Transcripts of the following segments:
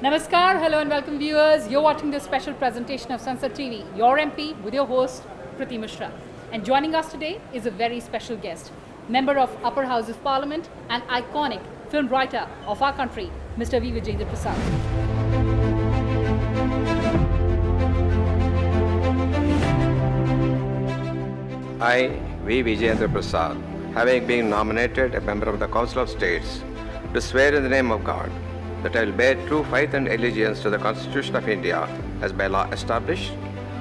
Namaskar, hello and welcome viewers. You're watching this special presentation of Sansad TV, your MP with your host, Kriti Mishra. And joining us today is a very special guest, member of Upper House of Parliament and iconic film writer of our country, Mr. Vijayendra Prasad. I, V. Vijayendra Prasad, having been nominated a member of the Council of States, do swear in the name of God that I will bear true faith and allegiance to the Constitution of India as by law established,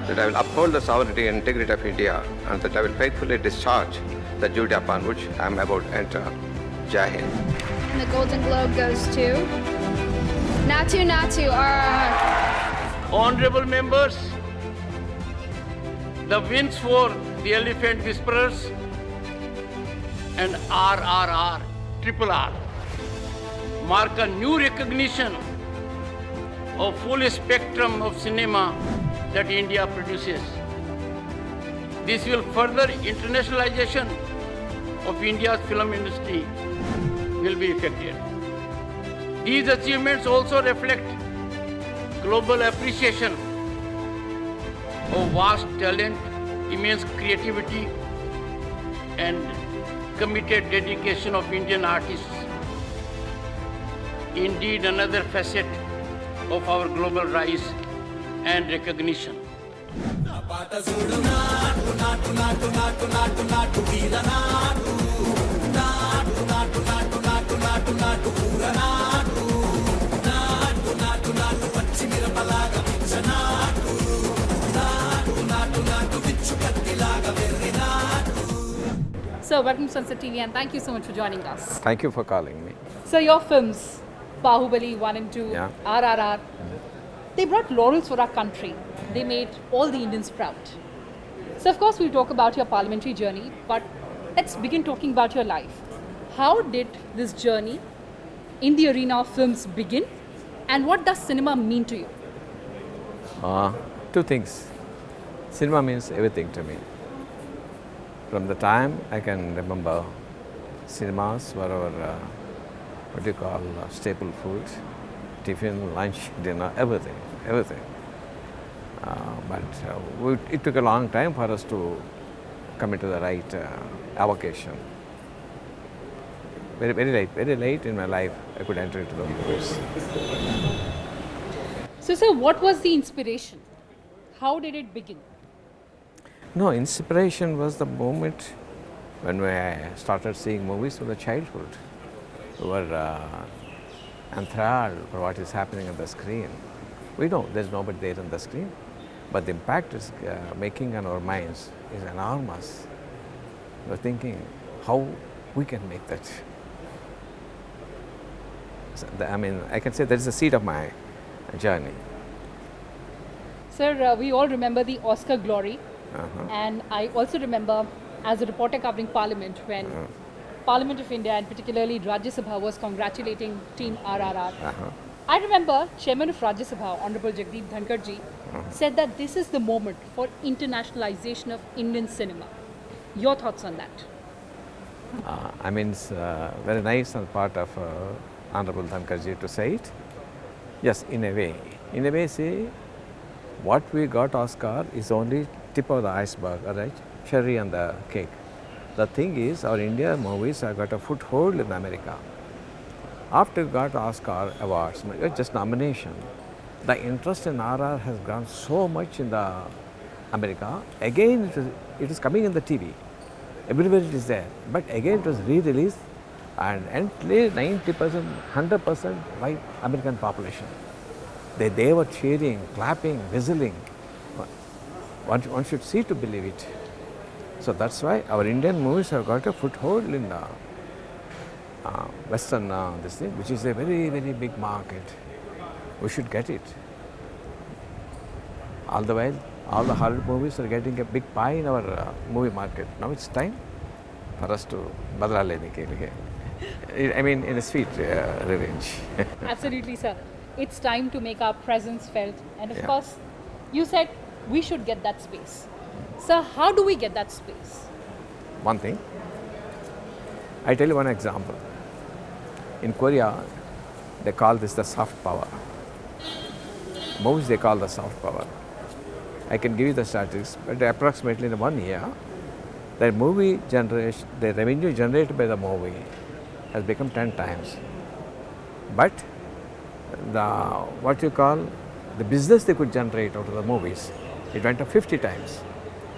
that I will uphold the sovereignty and integrity of India, and that I will faithfully discharge the duty upon which I am about to enter. Jai Hind. And the Golden Globe goes to Natu RRR. Honorable members, the wins for the Elephant Whisperers and RRR, Triple R, mark a new recognition of full spectrum of cinema that India produces. This will further internationalization of India's film industry will be effected. These achievements also reflect global appreciation of vast talent, immense creativity, and committed dedication of Indian artists. Indeed, another facet of our global rise and recognition. So, welcome to Sansad TV and thank you so much for joining us. Thank you for calling me. So, your films, Bahubali 1 and 2, Yeah. RRR, they brought laurels for our country. They made all the Indians proud. So, of course, we'll talk about your parliamentary journey, but let's begin talking about your life. How did this journey in the arena of films begin, and what does cinema mean to you? Two things. Cinema means everything to me. From the time I can remember, cinemas were our staple food, tiffin, lunch, dinner, everything. It took a long time for us to come into the right avocation. Very late in my life, I could enter into the movies. So, sir, what was the inspiration? How did it begin? No, inspiration was the moment when I started seeing movies from the childhood. We were enthralled for what is happening on the screen. We know there's nobody there on the screen, but the impact it's making on our minds is enormous. We're thinking how we can make that. So, I can say that is the seed of my journey. Sir, we all remember the Oscar glory. And I also remember as a reporter covering Parliament when Parliament of India and particularly Rajya Sabha was congratulating Team RRR. I remember Chairman of Rajya Sabha, Honorable Jagdeep Dhankarji, said that this is the moment for internationalization of Indian cinema. Your thoughts on that? It's very nice on the part of Honorable Dhankarji to say it. Yes, in a way, see, what we got Oscar is only tip of the iceberg, all right? Cherry on the cake. The thing is, our Indian movies have got a foothold in America. After we got Oscar awards, just nomination, the interest in RR has grown so much in the America. Again, it is coming in the TV. Everywhere it is there. But again, it was re-released and entirely 90%, 100% by American population. They were cheering, clapping, whistling. One should see to believe it. So that's why our Indian movies have got a foothold in the Western this thing, which is a very, very big market. We should get it. All the while, all the Hollywood movies are getting a big pie in our movie market. Now it's time for us to badla lene ke liye. In a sweet revenge. Absolutely, sir. It's time to make our presence felt. And of course, you said we should get that space. Sir, how do we get that space? One thing, I tell you one example. In Korea, they call this the soft power. movies they call the soft power. I can give you the statistics, but approximately in 1 year, the movie generation, the revenue generated by the movie has become 10 times. But what you call the business they could generate out of the movies, it went up 50 times.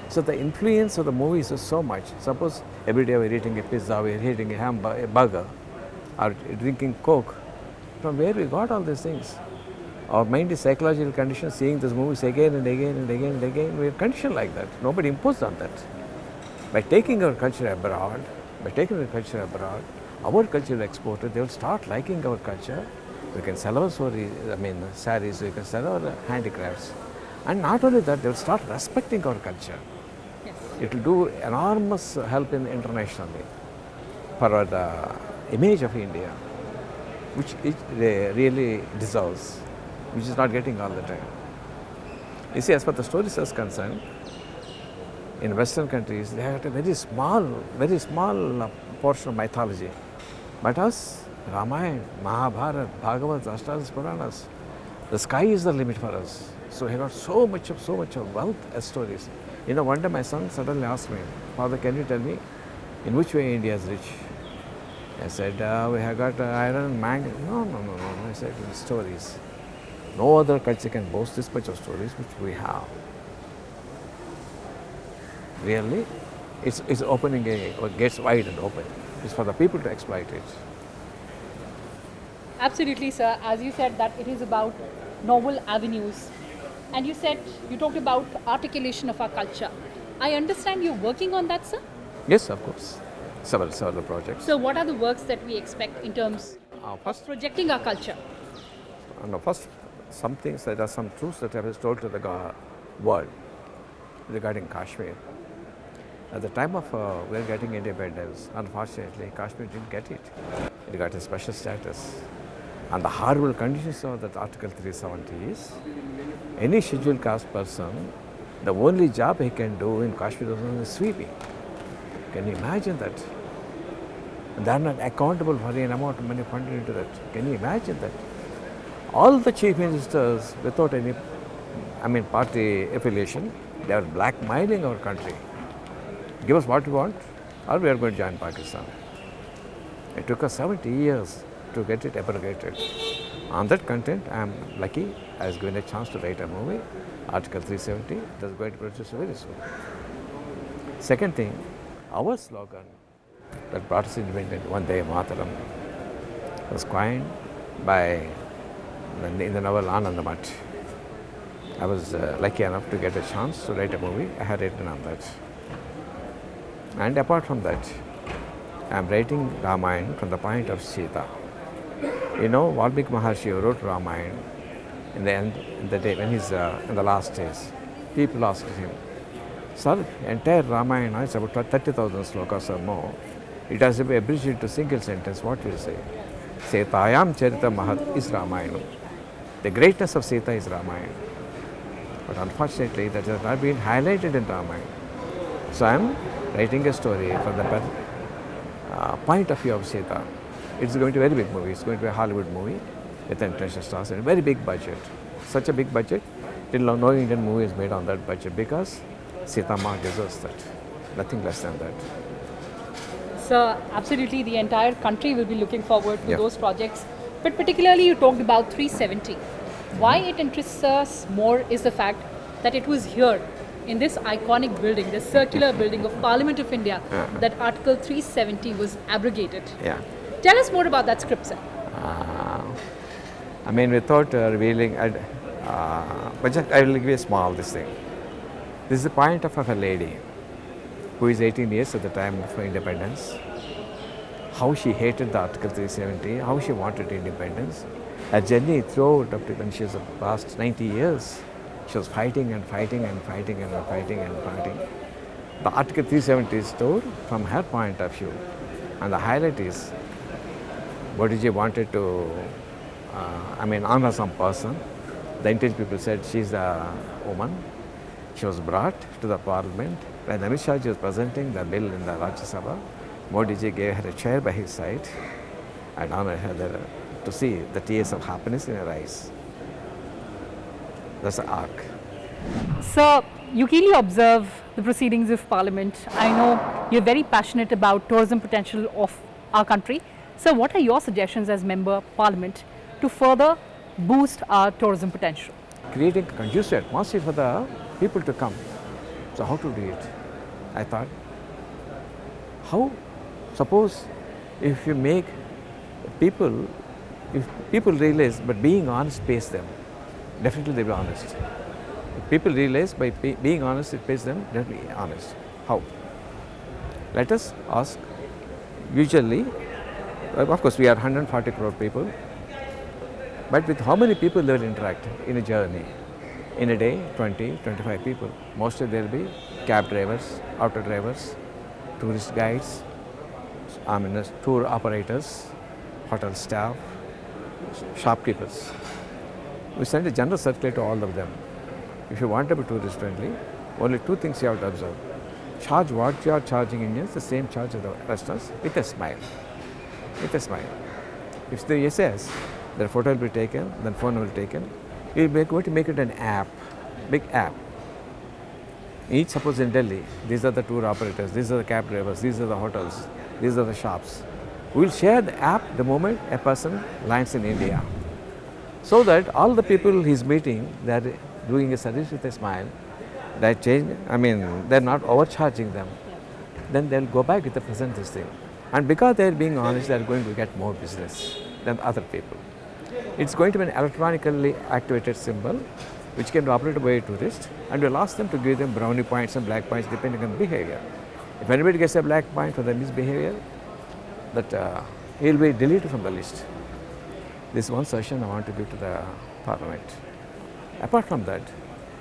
So the influence of the movies is so much. Suppose every day we're eating a pizza, we're eating a burger, or drinking Coke. From where we got all these things? Our mind is psychological conditioned, seeing these movies again and again and again and again. We're conditioned like that. Nobody imposed on that. By taking our culture abroad, our culture is exported, they will start liking our culture. We can sell our saris, we can sell our handicrafts. And not only that, they will start respecting our culture. Yes. It will do enormous help internationally for the image of India, which it really deserves, which is not getting all the time. You see, as far as the stories is concerned, in Western countries, they have a very small portion of mythology. But us, Ramayana, Mahabharata, Bhagavad, Ashtadas, Puranas, the sky is the limit for us. So we got so much of wealth as stories. You know, one day my son suddenly asked me, Father, can you tell me in which way India is rich? I said, we have got iron, manganese. No. I said, in stories. No other culture can boast this much of stories which we have. Really, it's opening gates wide and open. It's for the people to exploit it. Absolutely, sir. As you said that it is about novel avenues. And you talked about articulation of our culture. I understand you're working on that, sir? Yes, of course. Several projects. So what are the works that we expect in terms of projecting our culture? First, some things, there are some truths that I was told to the world regarding Kashmir. At the time of we were getting independence, unfortunately, Kashmir didn't get it. It got a special status. And the horrible conditions of that Article 370 is, any scheduled caste person, the only job he can do in Kashmir is sweeping. Can you imagine that? And they are not accountable for an amount of money funded into that. Can you imagine that? All the chief ministers, without any party affiliation, they are blackmailing our country. Give us what we want, or we are going to join Pakistan. It took us 70 years to get it abrogated. On that content, I am lucky. I was given a chance to write a movie, Article 370, that is going to produce very soon. Second thing, our slogan that brought us independence, Vande Mataram, was coined by in the novel Anandamat. I was lucky enough to get a chance to write a movie. I had written on that. And apart from that, I am writing Ramayana from the point of Sita. You know, Valmiki Maharshi wrote Ramayana in the day when he's in the last days. People asked him, Sir, entire Ramayana is about 30,000 slokas or more. It has to be abridged into single sentence. What will you say? Setayam Charita Mahat is Ramayana. The greatness of Sita is Ramayana. But unfortunately, that has not been highlighted in Ramayana. So I am writing a story from the point of view of Sita. It's going to be a very big movie. It's going to be a Hollywood movie with international stars and a very big budget. Such a big budget, till now no Indian movie is made on that budget because Sita Ma deserves that. Nothing less than that. Sir, absolutely, the entire country will be looking forward to those projects. But particularly you talked about 370. Why it interests us more is the fact that it was here in this iconic building, this circular building of Parliament of India, that Article 370 was abrogated. Yeah. Tell us more about that script, sir. Without revealing, but just I will give you a small this thing. This is the point of a lady who is 18 years at the time of independence. How she hated the Article 370, how she wanted independence. Her journey throughout up to when she was the past 90 years, she was fighting and fighting and fighting and fighting and fighting. The Article 370 is told from her point of view. And the highlight is, Bodhiji wanted to honor some person. The Indian people said she's a woman. She was brought to the parliament. When Mishra was presenting the bill in the Rajya Sabha, Bodhiji gave her a chair by his side and honored her there to see the tears of happiness in her eyes. That's the arc. Sir, you keenly observe the proceedings of Parliament. I know you're very passionate about tourism potential of our country. So what are your suggestions as Member of Parliament to further boost our tourism potential? Creating a conducive atmosphere for the people to come. So how to do it? I thought, how? Suppose if you make people, if people realize, but being honest pays them, definitely they'll be honest. If people realize by being honest, it pays them, definitely honest. How? Let us ask, usually, of course we are 140 crore people, but with how many people they will interact in a journey? In a day, 20, 25 people. Mostly there will be cab drivers, auto drivers, tourist guides, tour operators, hotel staff, shopkeepers. We send a general circular to all of them. If you want to be tourist friendly, only two things you have to observe. Charge what you are charging Indians, the same charge as the restaurants, with a smile. With a smile. If the says, their photo will be taken, then phone will be taken. You are going to make it an app, big app. Each, suppose in Delhi, these are the tour operators, these are the cab drivers, these are the hotels, these are the shops. We will share the app the moment a person lands in India. So that all the people he is meeting, they are doing a service with a smile. They change, they are not overcharging them. Then they will go back with the present this thing. And because they are being honest, they are going to get more business than other people. It's going to be an electronically activated symbol which can be operated by a tourist, and we'll ask them to give them brownie points and black points depending on the behavior. If anybody gets a black point for the misbehavior, that he will be deleted from the list. This is one suggestion I want to give to the Parliament. Apart from that,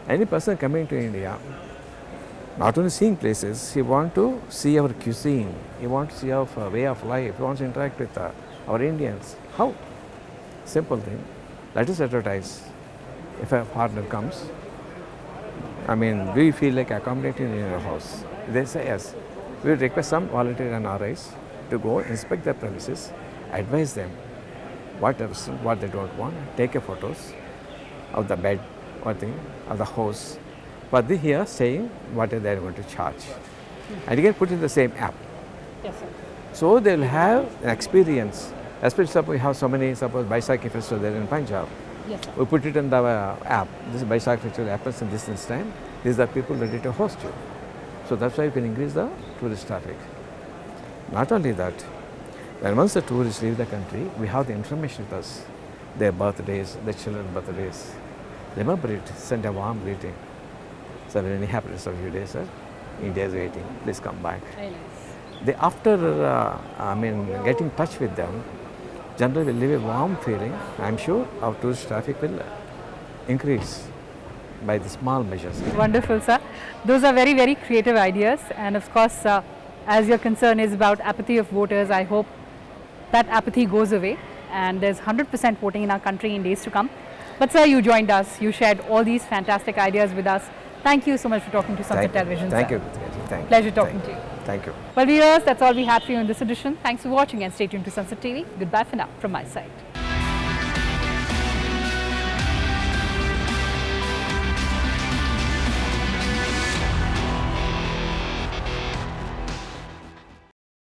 any person coming to India, not only seeing places, he wants to see our cuisine, he wants to see our way of life, he wants to interact with our Indians. How? Simple thing. Let us advertise. If a partner comes, we feel like accommodating in your house. They say yes. We request some volunteer and RIs to go inspect their premises, advise them what they don't want, take a photos of the bed or thing, of the house. But they here saying what they are going to charge. And you can put in the same app. Yes, sir. So they will have an experience. Especially suppose we have so many, suppose Baisakhi festival there in Punjab. Yes, sir. We put it in the app. This Baisakhi festival happens in this time. These are people ready to host you. So that's why you can increase the tourist traffic. Not only that, when once the tourists leave the country, we have the information with us. Their birthdays, their children's birthdays. Remember it, send a warm greeting. So very happy rest of your day, sir. India is waiting. Please come back. Very nice. They, after getting in touch with them, generally will leave a warm feeling. I'm sure our tourist traffic will increase by the small measures. Wonderful, sir. Those are very, very creative ideas. And of course, as your concern is about apathy of voters, I hope that apathy goes away and there's 100% voting in our country in days to come. But sir, you joined us. You shared all these fantastic ideas with us. Thank you so much for talking to Sansad Television. Thank sir. you. Thank you. Pleasure talking to you. Thank you. Well, viewers, that's all we had for you in this edition. Thanks for watching and stay tuned to Sansad TV. Goodbye for now from my side.